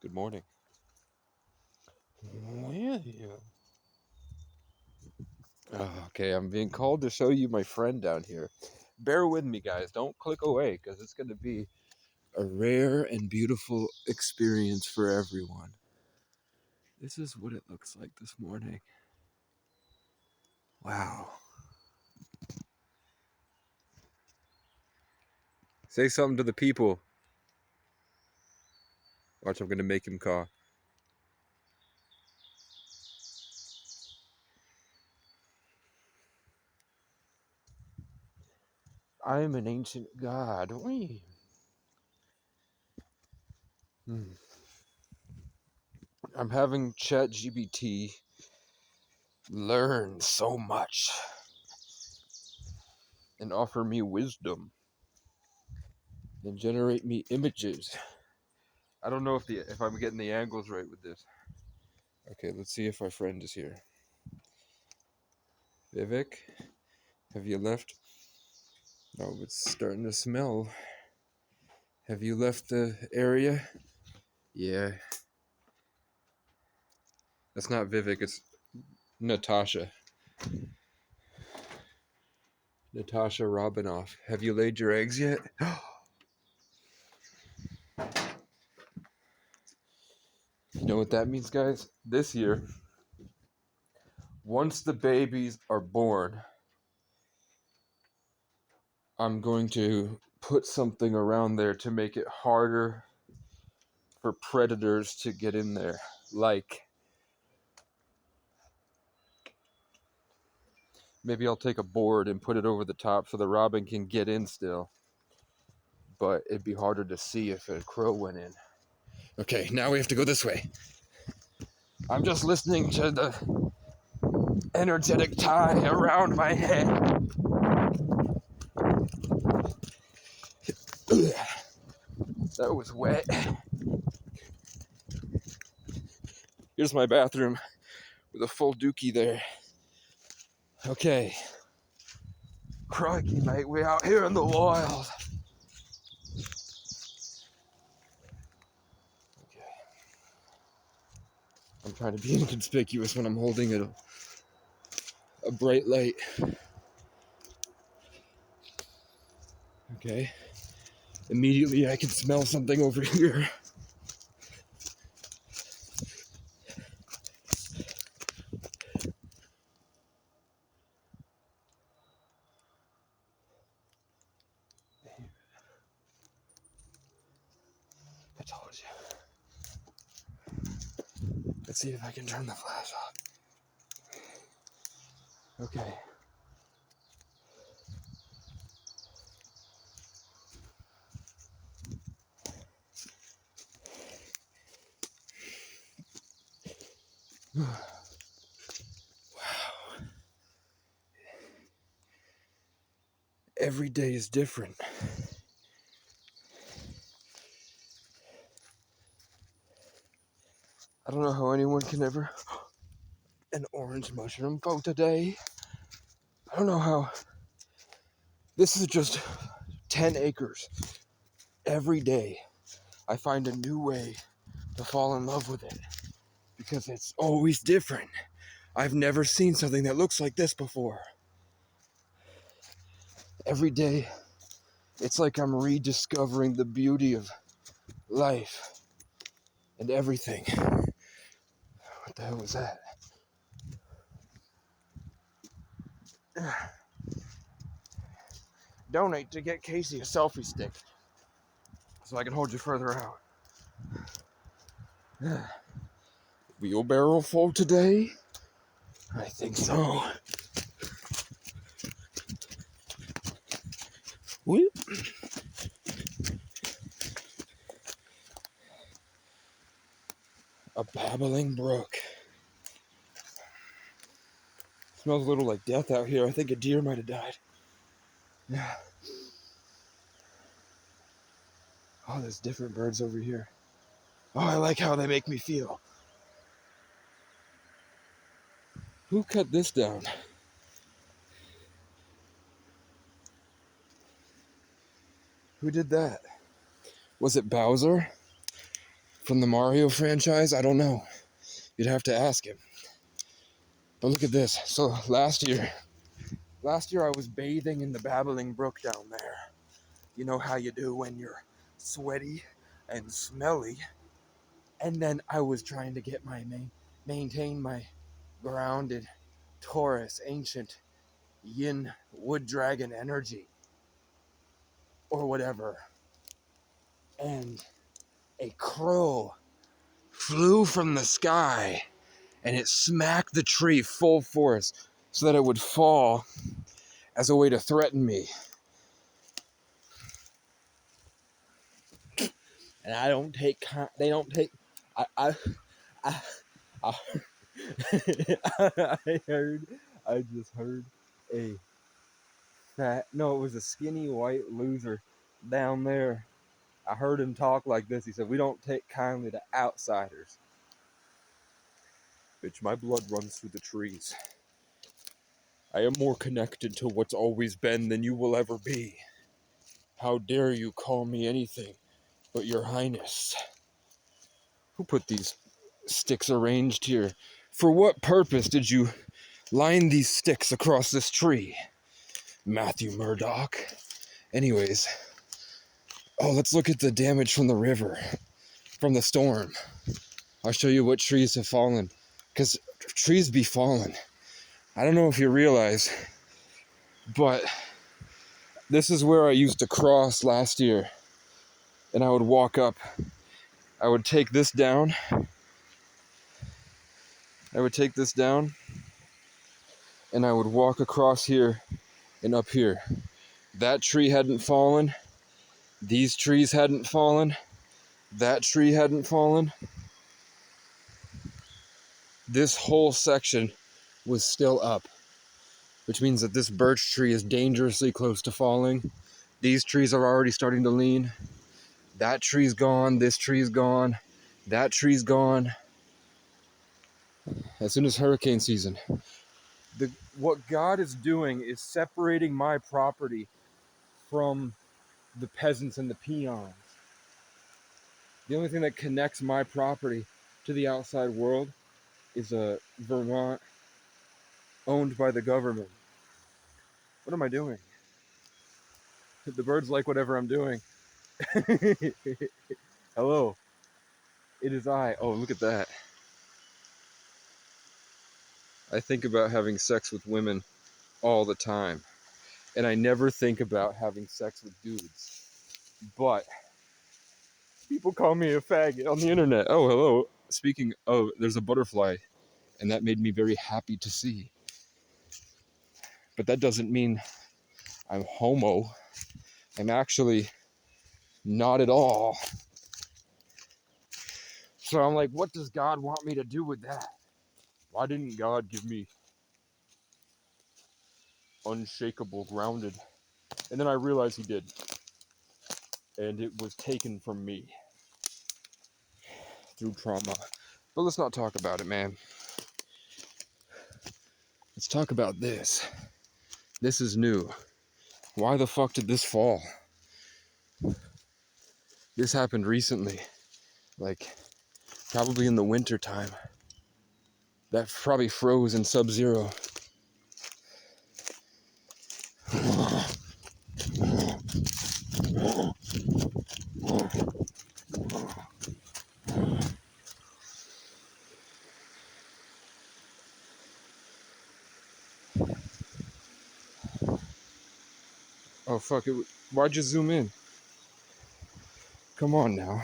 Good morning. Yeah. Okay, I'm being called to show you my friend down here. Bear with me, guys. Don't click away because it's going to be a rare and beautiful experience for everyone. This is what it looks like this morning. Wow. Say something to the people. Watch, I'm going to make him caw. I am an ancient god. I'm having ChatGPT learn so much and offer me wisdom and generate me images. I don't know if I'm getting the angles right with this. Okay, let's see if our friend is here. Vivek, have you left? No, it's starting to smell. Have you left the area? Yeah. That's not Vivek, it's Natasha. Natasha Robinoff. Have you laid your eggs yet? You know what that means, guys? This year, once the babies are born, I'm going to put something around there to make it harder for predators to get in there. Like, maybe I'll take a board and put it over the top so the robin can get in still. But it'd be harder to see if a crow went in. Okay, now we have to go this way. I'm just listening to the energetic tie around my head. That was wet. Here's my bathroom with a full dookie there. Okay. Crikey, mate, we're out here in the wild. Okay. I'm trying to be inconspicuous when I'm holding a bright light. Okay. Immediately I can smell something over here. I told you. Let's see if I can turn the flash off. Okay. Wow. Every day is different. I don't know how anyone can ever... An orange mushroom boat today. I don't know how... This is just 10 acres. Every day, I find a new way to fall in love with it. Because it's always different. I've never seen something that looks like this before. Every day, it's like I'm rediscovering the beauty of life and everything. What the hell was that? Donate to get Casey a selfie stick so I can hold you further out. Wheelbarrow full today? I think so. Whoop. A babbling brook. Smells a little like death out here. I think a deer might have died. Yeah. Oh, there's different birds over here. Oh, I like how they make me feel. Who cut this down? Who did that? Was it Bowser? From the Mario franchise? I don't know. You'd have to ask him. But look at this. So last year I was bathing in the babbling brook down there. You know how you do when you're sweaty and smelly. And then I was trying to get maintain my grounded Taurus ancient yin wood dragon energy or whatever. And a crow flew from the sky and it smacked the tree full force so that it would fall as a way to threaten me. And I don't take, they don't take, I I I just heard a fat, no, it was a skinny white loser down there. I heard him talk like this. He said, "We don't take kindly to outsiders." Bitch, my blood runs through the trees. I am more connected to what's always been than you will ever be. How dare you call me anything but your highness? Who put these sticks arranged here? For what purpose did you line these sticks across this tree? Matthew Murdoch. Anyways, let's look at the damage from the river, from the storm. I'll show you what trees have fallen, because trees be falling. I don't know if you realize, but this is where I used to cross last year, and I would walk up. I would take this down. And I would walk across here and up here. That tree hadn't fallen. These trees hadn't fallen. That tree hadn't fallen. This whole section was still up, which means that this birch tree is dangerously close to falling. These trees are already starting to lean. That tree's gone. This tree's gone. That tree's gone. As soon as hurricane season, what God is doing is separating my property from the peasants and the peons. The only thing that connects my property to the outside world is a Vermont owned by the government. What am I doing? The birds like whatever I'm doing. Hello. It is I. Oh, look at that. I think about having sex with women all the time. And I never think about having sex with dudes. But people call me a faggot on the internet. Oh, hello. Speaking of, there's a butterfly. And that made me very happy to see. But that doesn't mean I'm homo. I'm actually not at all. So I'm like, what does God want me to do with that? Why didn't God give me unshakable, grounded? And then I realized he did. And it was taken from me through trauma. But let's not talk about it, man. Let's talk about this. This is new. Why the fuck did this fall? This happened recently. Like, probably in the winter time. That probably froze in sub-zero. Oh, fuck it. Why'd you zoom in? Come on now.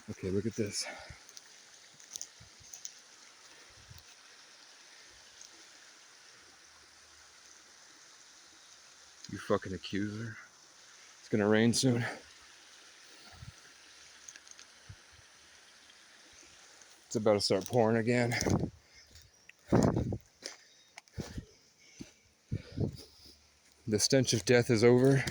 Okay, look at this. You fucking accuser. It's gonna rain soon. It's about to start pouring again. The stench of death is over.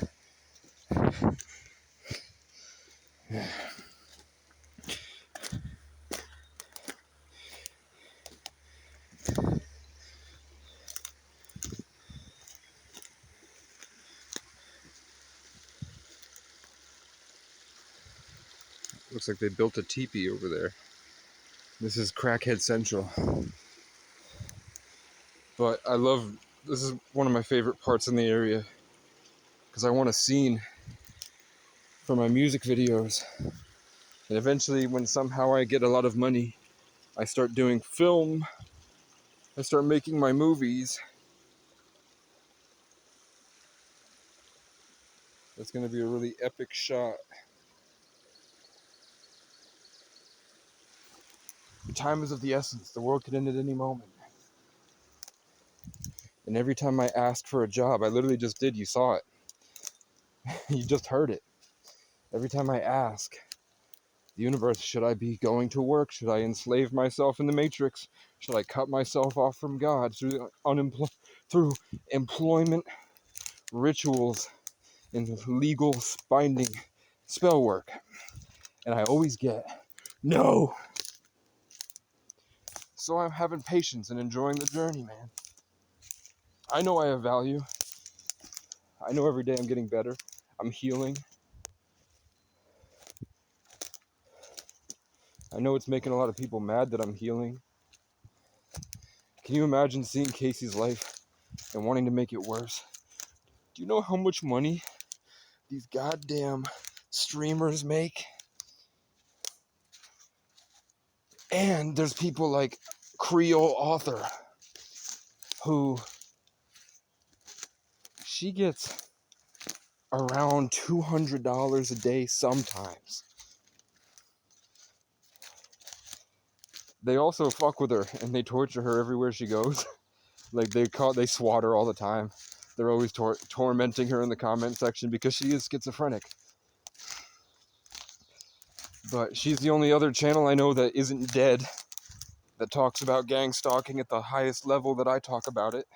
Looks like they built a teepee over there. This is Crackhead Central. But this is one of my favorite parts in the area because I want a scene for my music videos. And eventually, when somehow I get a lot of money, I start doing film, I start making my movies. That's going to be a really epic shot. The time is of the essence. The world could end at any moment. And every time I ask for a job, I literally just did, you saw it. You just heard it. Every time I ask the universe, should I be going to work? Should I enslave myself in the matrix? Should I cut myself off from God through employment rituals and legal binding spell work? And I always get no. So I'm having patience and enjoying the journey, man. I know I have value. I know every day I'm getting better. I'm healing. I know it's making a lot of people mad that I'm healing. Can you imagine seeing Casey's life and wanting to make it worse? Do you know how much money these goddamn streamers make? And there's people like Creole Author who she gets around $200 a day sometimes. They also fuck with her and they torture her everywhere she goes. Like they swat her all the time. They're always tormenting her in the comment section because she is schizophrenic. But she's the only other channel I know that isn't dead that talks about gang stalking at the highest level that I talk about it,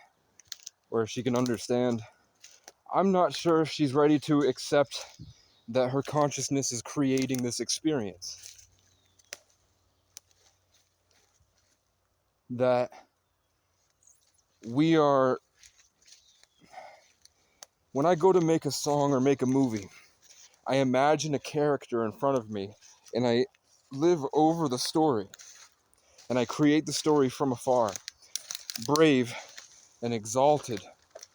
or if she can understand. I'm not sure if she's ready to accept that her consciousness is creating this experience. That we are, when I go to make a song or make a movie, I imagine a character in front of me and I live over the story and I create the story from afar. Brave and exalted,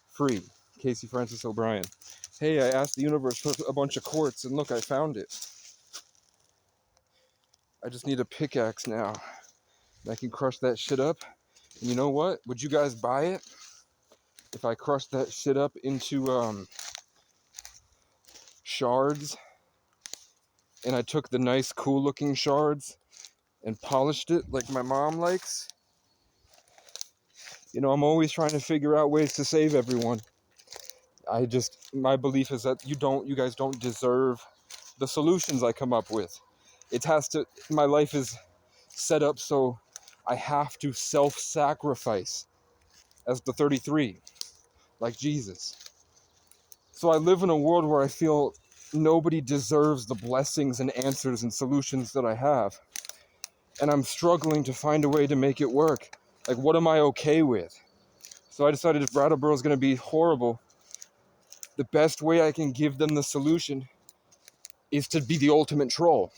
free. Casey Francis O'Brien. Hey, I asked the universe for a bunch of quartz and look, I found it. I just need a pickaxe now. I can crush that shit up. And you know what? Would you guys buy it? If I crushed that shit up into shards and I took the nice cool looking shards and polished it like my mom likes. You know, I'm always trying to figure out ways to save everyone. My belief is that you guys don't deserve the solutions I come up with. My life is set up so I have to self-sacrifice as the 33, like Jesus. So I live in a world where I feel nobody deserves the blessings and answers and solutions that I have. And I'm struggling to find a way to make it work. Like, what am I okay with? So I decided if Brattleboro is going to be horrible, the best way I can give them the solution is to be the ultimate troll.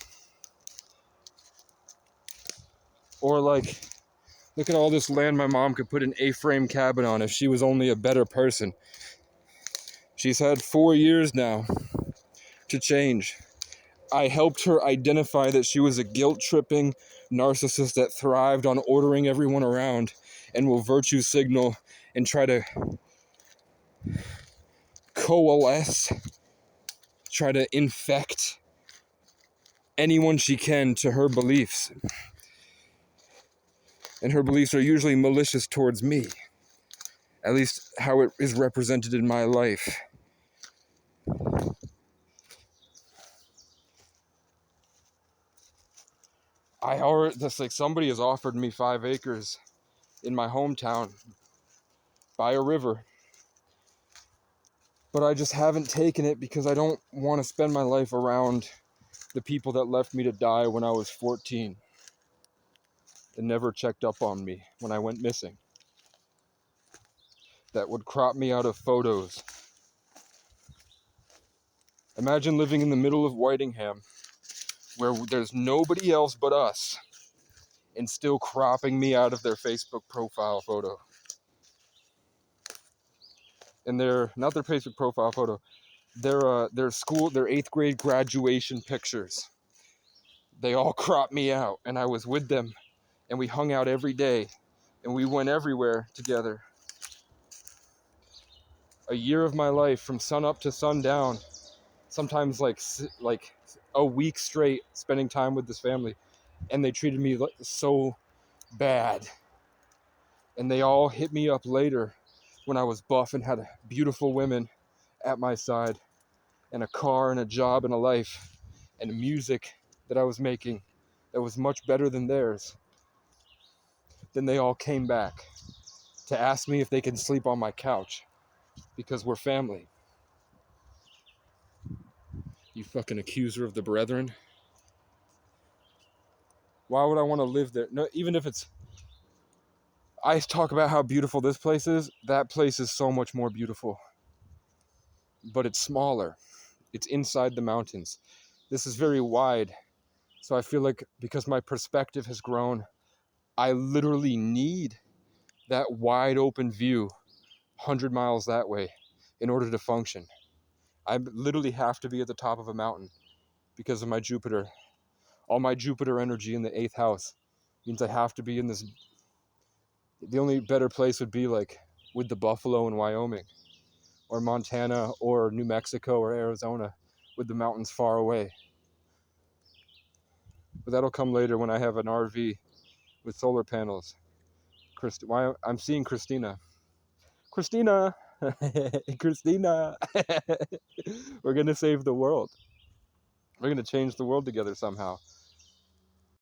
Or like, look at all this land my mom could put an A-frame cabin on if she was only a better person. She's had 4 years now to change. I helped her identify that she was a guilt-tripping narcissist that thrived on ordering everyone around and will virtue signal and try to coalesce, try to infect anyone she can to her beliefs. And her beliefs are usually malicious towards me. At least how it is represented in my life. That's like somebody has offered me 5 acres in my hometown by a river. But I just haven't taken it because I don't want to spend my life around the people that left me to die when I was 14 and never checked up on me when I went missing. That would crop me out of photos. Imagine living in the middle of Whitingham where there's nobody else but us, and still cropping me out of their Facebook profile photo. And not their Facebook profile photo, their 8th grade graduation pictures. They all cropped me out, and I was with them, and we hung out every day, and we went everywhere together. A year of my life from sun up to sundown, sometimes like a week straight spending time with this family, and they treated me so bad. And they all hit me up later when I was buff and had beautiful women at my side, and a car and a job and a life and music that I was making that was much better than theirs. Then they all came back to ask me if they can sleep on my couch because we're family. You fucking accuser of the brethren. Why would I want to live there? No, even if it's... I talk about how beautiful this place is. That place is so much more beautiful. But it's smaller. It's inside the mountains. This is very wide. So I feel like because my perspective has grown, I literally need that wide open view 100 miles that way in order to function. I literally have to be at the top of a mountain because of my Jupiter. All my Jupiter energy in the 8th house means I have to be in this. The only better place would be like with the buffalo in Wyoming or Montana or New Mexico or Arizona with the mountains far away. But that'll come later when I have an RV with solar panels. I'm seeing Christina. Christina! Christina! We're going to save the world. We're going to change the world together somehow.